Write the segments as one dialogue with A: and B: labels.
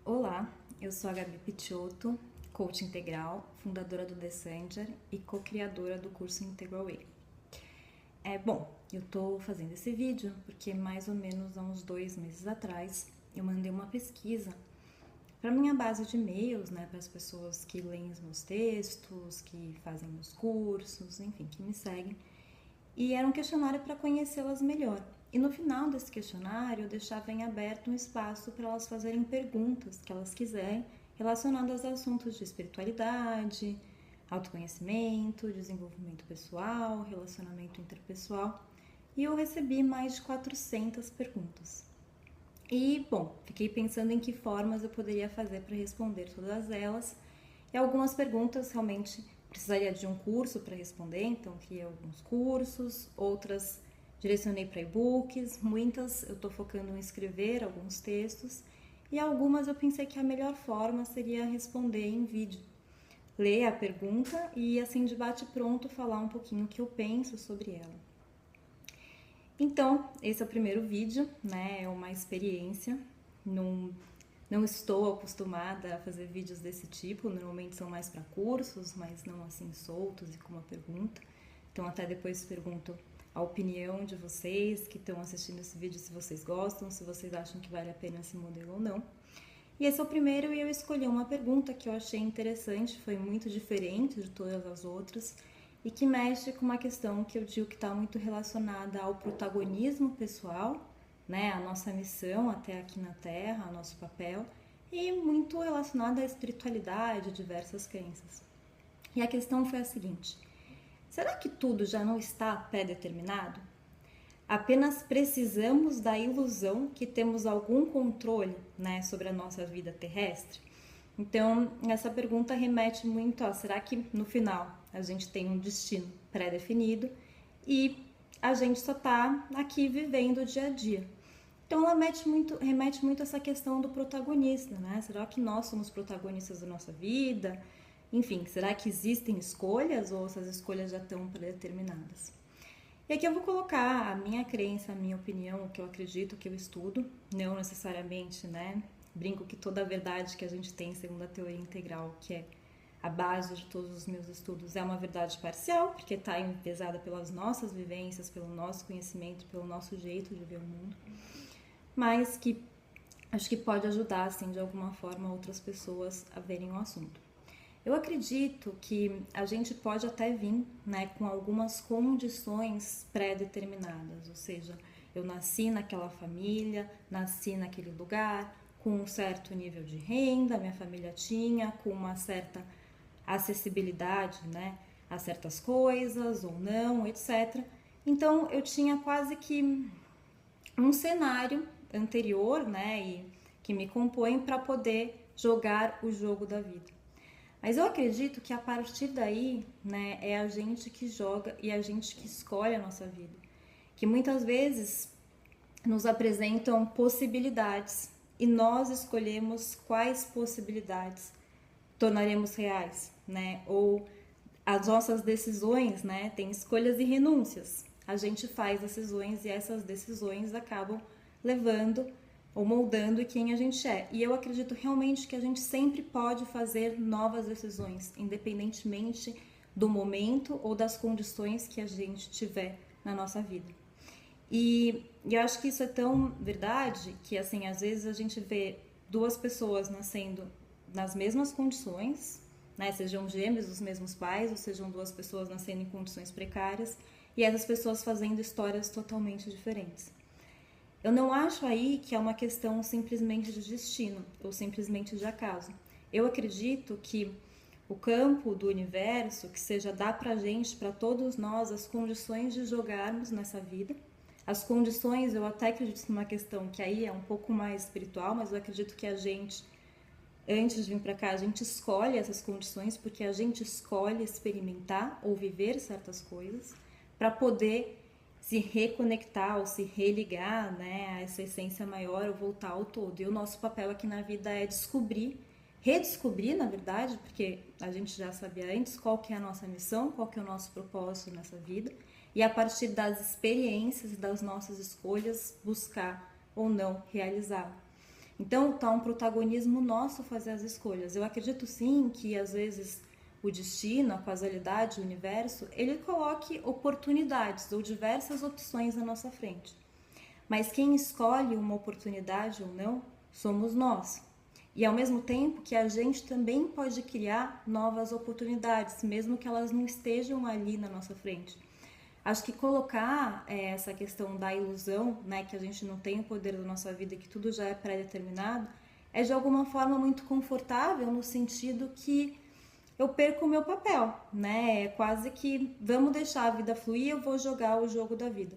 A: Olá, eu sou a Gabi Picciotto, coach integral, fundadora do Descender e co-criadora do curso Integral Way. Eu tô fazendo esse vídeo porque mais ou menos há uns 2 meses atrás eu mandei uma pesquisa para minha base de e-mails, né, para as pessoas que leem os meus textos, que fazem meus cursos, enfim, que me seguem. E era um questionário para conhecê-las melhor. E no final desse questionário eu deixava em aberto um espaço para elas fazerem perguntas que elas quiserem relacionadas a assuntos de espiritualidade, autoconhecimento, desenvolvimento pessoal, relacionamento interpessoal. E eu recebi mais de 400 perguntas. E, fiquei pensando em que formas eu poderia fazer para responder todas elas. E algumas perguntas realmente precisaria de um curso para responder, então criei alguns cursos, outras direcionei para e-books, muitas eu estou focando em escrever alguns textos e algumas eu pensei que a melhor forma seria responder em vídeo. Ler a pergunta e assim de bate pronto falar um pouquinho o que eu penso sobre ela. Então, esse é o primeiro vídeo, né? É uma experiência. Não estou acostumada a fazer vídeos desse tipo, normalmente são mais para cursos, mas não assim soltos e com uma pergunta. Então até depois pergunto a opinião de vocês que estão assistindo esse vídeo, se vocês gostam, se vocês acham que vale a pena esse modelo ou não. E esse é o primeiro e eu escolhi uma pergunta que eu achei interessante, foi muito diferente de todas as outras e que mexe com uma questão que eu digo que está muito relacionada ao protagonismo pessoal, né, a nossa missão até aqui na Terra, o nosso papel, e muito relacionada à espiritualidade, diversas crenças. E a questão foi a seguinte: será que tudo já não está pré-determinado? Apenas precisamos da ilusão que temos algum controle, né, sobre a nossa vida terrestre? Então, essa pergunta remete muito a será que no final a gente tem um destino pré-definido e a gente só está aqui vivendo o dia a dia? Então ela remete muito a essa questão do protagonista, né? Será que nós somos protagonistas da nossa vida? Enfim, será que existem escolhas ou essas escolhas já estão predeterminadas? E aqui eu vou colocar a minha crença, a minha opinião, o que eu acredito, o que eu estudo, não necessariamente, né? Brinco que toda a verdade que a gente tem segundo a teoria integral, que é a base de todos os meus estudos, é uma verdade parcial, porque está enviesada pelas nossas vivências, pelo nosso conhecimento, pelo nosso jeito de ver o mundo, mas que acho que pode ajudar, assim, de alguma forma, outras pessoas a verem o assunto. Eu acredito que a gente pode até vir, né, com algumas condições pré-determinadas, ou seja, eu nasci naquela família, nasci naquele lugar, com um certo nível de renda, minha família tinha, com uma certa acessibilidade, né, a certas coisas ou não, etc. Então eu tinha quase que um cenário anterior, né, e que me compõe para poder jogar o jogo da vida. Mas eu acredito que a partir daí, né, é a gente que joga e a gente que escolhe a nossa vida. Que muitas vezes nos apresentam possibilidades e nós escolhemos quais possibilidades tornaremos reais, né? Ou as nossas decisões, né, têm escolhas e renúncias. A gente faz decisões e essas decisões acabam levando ou moldando quem a gente é. E eu acredito realmente que a gente sempre pode fazer novas decisões, independentemente do momento ou das condições que a gente tiver na nossa vida. E eu acho que isso é tão verdade que, assim, às vezes a gente vê duas pessoas nascendo nas mesmas condições, né? Sejam gêmeos dos mesmos pais, ou sejam duas pessoas nascendo em condições precárias, e essas pessoas fazendo histórias totalmente diferentes. Eu não acho aí que é uma questão simplesmente de destino ou simplesmente de acaso. Eu acredito que o campo do universo, que seja dá pra gente, para todos nós, as condições de jogarmos nessa vida. As condições, eu até acredito numa questão que aí é um pouco mais espiritual, mas eu acredito que a gente, antes de vir para cá, a gente escolhe essas condições porque a gente escolhe experimentar ou viver certas coisas para poder se reconectar ou se religar, né, a essa essência maior ou voltar ao todo. E o nosso papel aqui na vida é descobrir, redescobrir, na verdade, porque a gente já sabia antes qual que é a nossa missão, qual que é o nosso propósito nessa vida, e a partir das experiências e das nossas escolhas buscar ou não realizar. Então, tá um protagonismo nosso fazer as escolhas. Eu acredito sim que às vezes o destino, a causalidade, o universo, ele coloque oportunidades ou diversas opções na nossa frente. Mas quem escolhe uma oportunidade ou não somos nós. E ao mesmo tempo que a gente também pode criar novas oportunidades, mesmo que elas não estejam ali na nossa frente. Acho que colocar essa questão da ilusão, né, que a gente não tem o poder da nossa vida e que tudo já é pré-determinado, é de alguma forma muito confortável no sentido que eu perco o meu papel, né? É quase que vamos deixar a vida fluir, eu vou jogar o jogo da vida.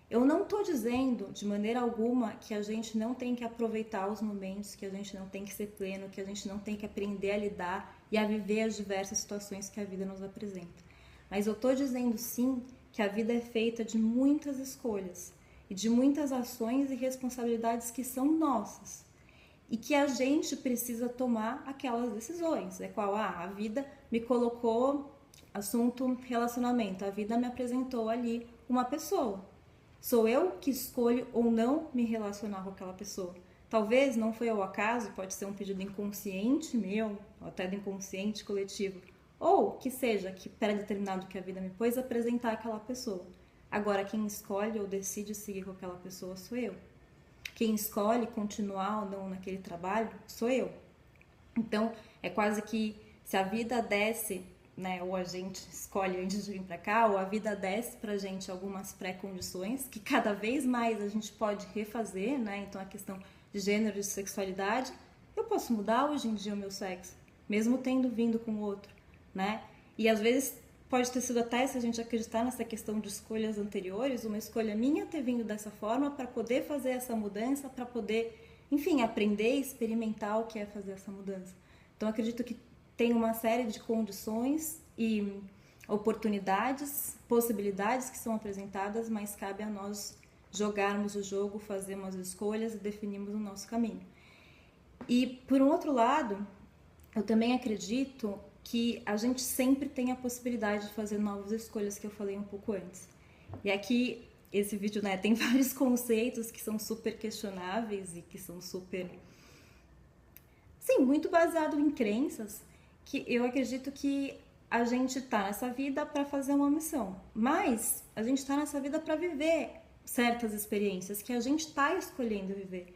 A: Eu não estou dizendo de maneira alguma que a gente não tem que aproveitar os momentos, que a gente não tem que ser pleno, que a gente não tem que aprender a lidar e a viver as diversas situações que a vida nos apresenta. Mas eu estou dizendo sim que a vida é feita de muitas escolhas e de muitas ações e responsabilidades que são nossas e que a gente precisa tomar aquelas decisões. É qual? A vida me colocou assunto relacionamento, a vida me apresentou ali uma pessoa. Sou eu que escolho ou não me relacionar com aquela pessoa. Talvez não foi ao acaso, pode ser um pedido inconsciente meu, ou até do inconsciente coletivo, ou que seja que pré-determinado que a vida me pôs apresentar aquela pessoa. Agora, quem escolhe ou decide seguir com aquela pessoa sou eu. Quem escolhe continuar ou não naquele trabalho sou eu. Então, é quase que se a vida desce, né, ou a gente escolhe antes de vir para cá, ou a vida desce pra gente algumas pré-condições que cada vez mais a gente pode refazer, né? Então, a questão de gênero, de sexualidade, eu posso mudar hoje em dia o meu sexo, mesmo tendo vindo com outro, né? E às vezes pode ter sido até, se a gente acreditar nessa questão de escolhas anteriores, uma escolha minha ter vindo dessa forma para poder fazer essa mudança, para poder, enfim, aprender e experimentar o que é fazer essa mudança. Então, acredito que tem uma série de condições e oportunidades, possibilidades que são apresentadas, mas cabe a nós jogarmos o jogo, fazermos as escolhas e definirmos o nosso caminho. E, por um outro lado, eu também acredito que a gente sempre tem a possibilidade de fazer novas escolhas, que eu falei um pouco antes. E aqui, esse vídeo, né, tem vários conceitos que são super questionáveis e que são super... sim, muito baseado em crenças, que eu acredito que a gente tá nessa vida para fazer uma missão, mas a gente tá nessa vida para viver certas experiências que a gente tá escolhendo viver.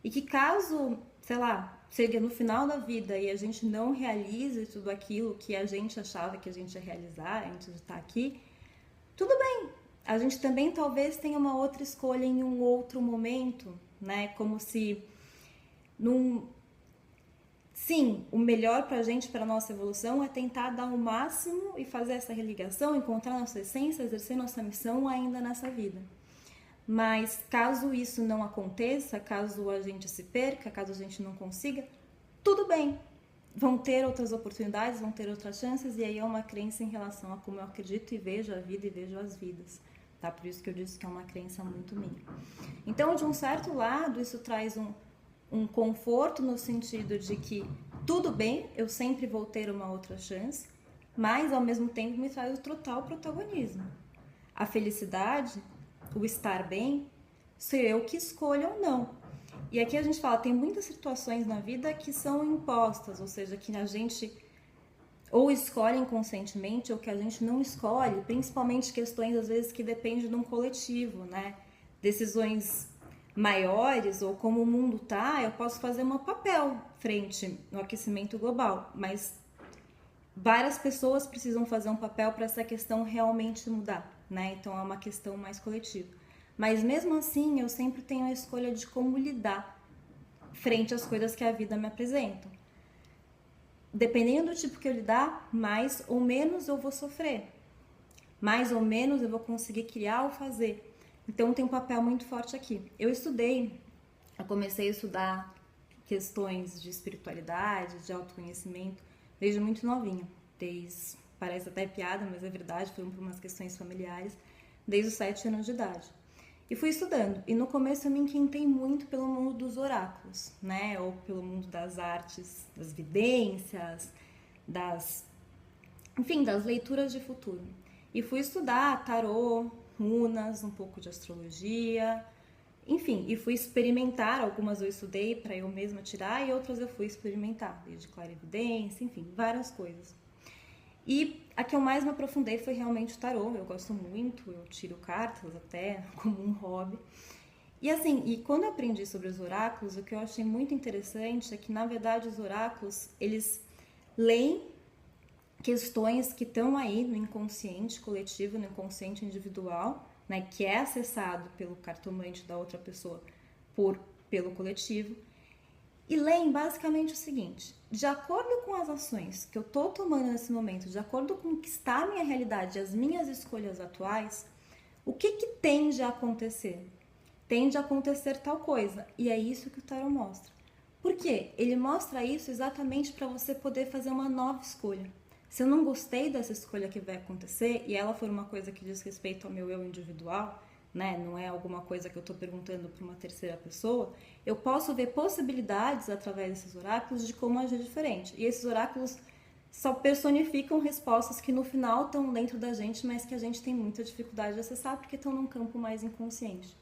A: E que caso, sei lá, chega no final da vida e a gente não realize tudo aquilo que a gente achava que a gente ia realizar antes de estar aqui, tudo bem. A gente também talvez tenha uma outra escolha em um outro momento, né? Como se num... Sim, o melhor pra gente, pra nossa evolução, é tentar dar o máximo e fazer essa religação, encontrar nossa essência, exercer nossa missão ainda nessa vida. Mas caso isso não aconteça, caso a gente se perca, caso a gente não consiga, tudo bem. Vão ter outras oportunidades, vão ter outras chances, e aí é uma crença em relação a como eu acredito e vejo a vida e vejo as vidas. Tá? Por isso que eu disse que é uma crença muito minha. Então, de um certo lado, isso traz um conforto no sentido de que tudo bem, eu sempre vou ter uma outra chance, mas ao mesmo tempo me traz o total protagonismo. A felicidade, o estar bem, sou eu que escolho ou não. E aqui a gente fala, tem muitas situações na vida que são impostas, ou seja, que a gente ou escolhe inconscientemente ou que a gente não escolhe, principalmente questões às vezes que dependem de um coletivo, né? Decisões maiores ou como o mundo tá, eu posso fazer um papel frente ao aquecimento global, mas várias pessoas precisam fazer um papel para essa questão realmente mudar, né? Então é uma questão mais coletiva. Mas mesmo assim, eu sempre tenho a escolha de como lidar frente às coisas que a vida me apresenta. Dependendo do tipo que eu lidar, mais ou menos eu vou sofrer. Mais ou menos eu vou conseguir criar ou fazer. Então tem um papel muito forte aqui. Eu comecei a estudar questões de espiritualidade, de autoconhecimento, desde muito novinha. Parece até piada, mas é verdade, foram por umas questões familiares, desde os 7 anos de idade. E fui estudando. E no começo eu me encantei muito pelo mundo dos oráculos, né? Ou pelo mundo das artes, das vidências, das leituras de futuro. E fui estudar tarô, runas, um pouco de astrologia, Enfim, e fui experimentar, algumas eu estudei para eu mesma tirar e outras eu fui experimentar, desde clarividência, enfim, várias coisas. E a que eu mais me aprofundei foi realmente o tarô, eu gosto muito, eu tiro cartas até como um hobby. E assim, e quando eu aprendi sobre os oráculos, o que eu achei muito interessante é que, na verdade, os oráculos, eles leem questões que estão aí no inconsciente coletivo, no inconsciente individual, né, que é acessado pelo cartomante da outra pessoa pelo coletivo, e leem basicamente o seguinte: de acordo com as ações que eu estou tomando nesse momento, de acordo com o que está a minha realidade, as minhas escolhas atuais, o que tende a acontecer? Tende a acontecer tal coisa, e é isso que o tarot mostra. Por quê? Ele mostra isso exatamente para você poder fazer uma nova escolha. Se eu não gostei dessa escolha que vai acontecer, e ela for uma coisa que diz respeito ao meu eu individual, né, não é alguma coisa que eu estou perguntando para uma terceira pessoa, eu posso ver possibilidades através desses oráculos de como agir diferente. E esses oráculos só personificam respostas que no final estão dentro da gente, mas que a gente tem muita dificuldade de acessar porque estão num campo mais inconsciente.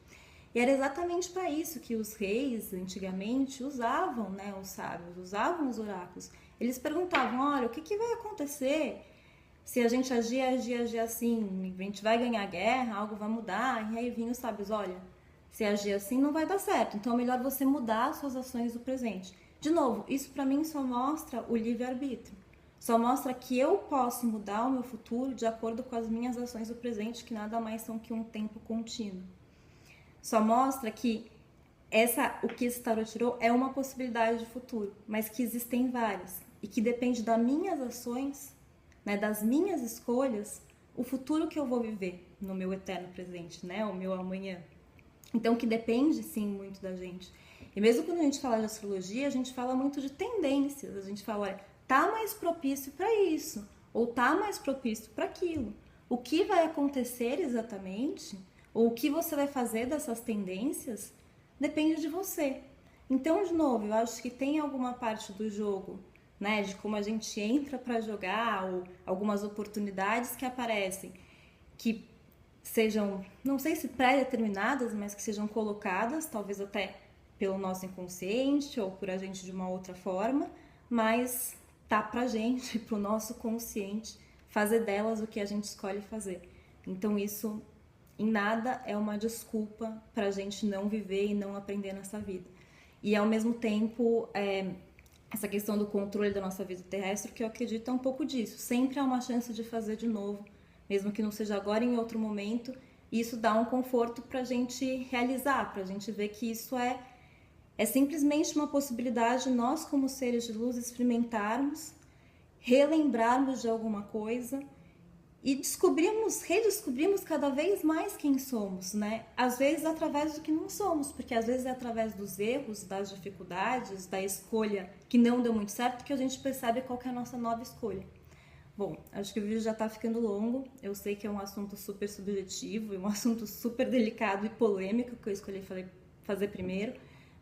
A: E era exatamente para isso que os reis, antigamente, usavam, né, os sábios, usavam os oráculos. Eles perguntavam: olha, o que vai acontecer se a gente agir assim? A gente vai ganhar guerra, algo vai mudar? E aí vinham os sábios: olha, se agir assim não vai dar certo, então é melhor você mudar as suas ações do presente. De novo, isso para mim só mostra o livre-arbítrio. Só mostra que eu posso mudar o meu futuro de acordo com as minhas ações do presente, que nada mais são que um tempo contínuo. Só mostra que o que esse tarot tirou é uma possibilidade de futuro, mas que existem várias e que depende das minhas ações, né, das minhas escolhas, o futuro que eu vou viver no meu eterno presente, né, o meu amanhã. Então, que depende sim muito da gente. E mesmo quando a gente fala de astrologia, a gente fala muito de tendências. A gente fala: olha, tá mais propício para isso ou tá mais propício para aquilo. O que vai acontecer exatamente, ou o que você vai fazer dessas tendências, depende de você. Então, de novo, eu acho que tem alguma parte do jogo, né, de como a gente entra para jogar, ou algumas oportunidades que aparecem, que sejam, não sei se pré-determinadas, mas que sejam colocadas, talvez até pelo nosso inconsciente ou por a gente de uma outra forma, mas tá pra gente, pro nosso consciente, fazer delas o que a gente escolhe fazer. Então isso em nada é uma desculpa para a gente não viver e não aprender nessa vida. E ao mesmo tempo, essa questão do controle da nossa vida terrestre, que eu acredito é um pouco disso. Sempre há uma chance de fazer de novo, mesmo que não seja agora, em outro momento. E isso dá um conforto para a gente realizar, para a gente ver que isso é simplesmente uma possibilidade, nós como seres de luz experimentarmos, relembrarmos de alguma coisa e redescobrimos cada vez mais quem somos, né? Às vezes através do que não somos, porque às vezes é através dos erros, das dificuldades, da escolha que não deu muito certo, que a gente percebe qual que é a nossa nova escolha. Bom, acho que o vídeo já tá ficando longo. Eu sei que é um assunto super subjetivo e um assunto super delicado e polêmico que eu escolhi fazer primeiro,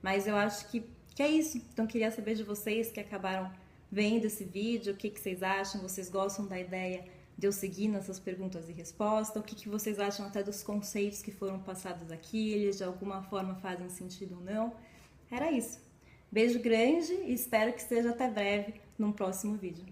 A: mas eu acho que é isso. Então queria saber de vocês que acabaram vendo esse vídeo, o que vocês acham, vocês gostam da ideia de eu seguir nessas perguntas e respostas, o que vocês acham até dos conceitos que foram passados aqui, eles de alguma forma fazem sentido ou não. Era isso. Beijo grande e espero que esteja até breve num próximo vídeo.